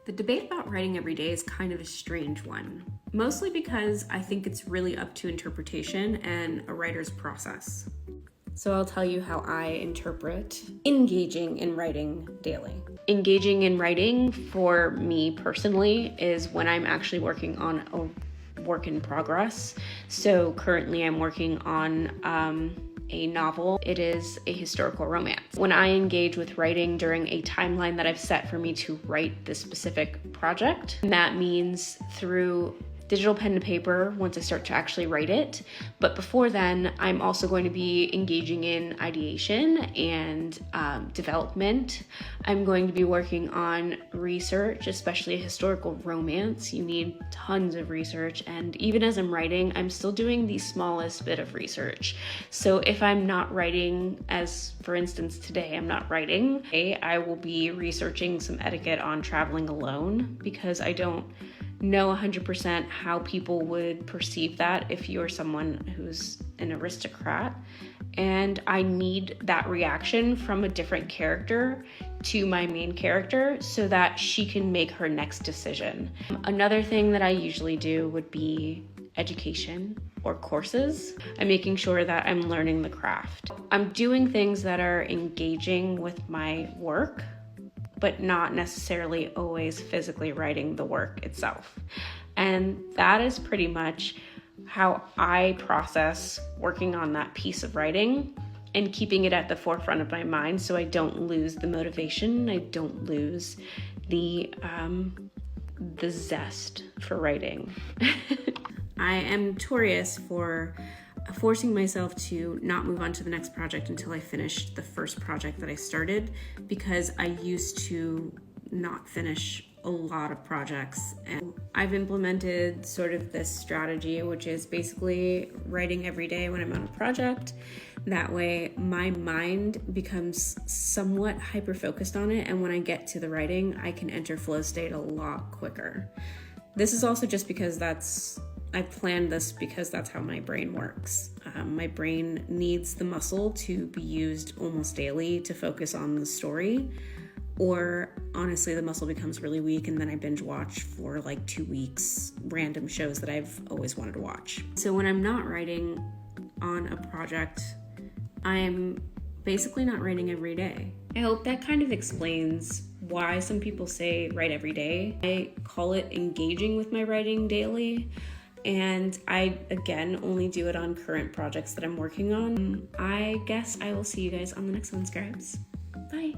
The debate about writing every day is kind of a strange one, mostly because I think it's really up to interpretation and a writer's process. So I'll tell you how I interpret engaging in writing daily. Engaging in writing for me personally is when I'm actually working on a work in progress. So currently I'm working on a novel. It is a historical romance. When I engage with writing during a timeline that I've set for me to write this specific project, that means through digital pen to paper once I start to actually write it. But before then, I'm also going to be engaging in ideation and development. I'm going to be working on research, especially a historical romance. You need tons of research. And even as I'm writing, I'm still doing the smallest bit of research. So if I'm not writing, as for instance today, I'm not writing, I will be researching some etiquette on traveling alone because I don't know 100% how people would perceive that if you're someone who's an aristocrat. And I need that reaction from a different character to my main character so that she can make her next decision. Another thing that I usually do would be education or courses. I'm making sure that I'm learning the craft. I'm doing things that are engaging with my work, but not necessarily always physically writing the work itself. And that is pretty much how I process working on that piece of writing and keeping it at the forefront of my mind so I don't lose the motivation, I don't lose the zest for writing. I am notorious for forcing myself to not move on to the next project until I finished the first project that I started, because I used to not finish a lot of projects. And I've implemented sort of this strategy, which is basically writing every day when I'm on a project. That way my mind becomes somewhat hyper-focused on it, and when I get to the writing, I can enter flow state a lot quicker. This is also just because I planned this because that's how my brain works. My brain needs the muscle to be used almost daily to focus on the story, or honestly, the muscle becomes really weak and then I binge watch for like 2 weeks random shows that I've always wanted to watch. So when I'm not writing on a project, I'm basically not writing every day. I hope that kind of explains why some people say write every day. I call it engaging with my writing daily. And I, again, only do it on current projects that I'm working on. I guess I will see you guys on the next one, Scribes. Bye.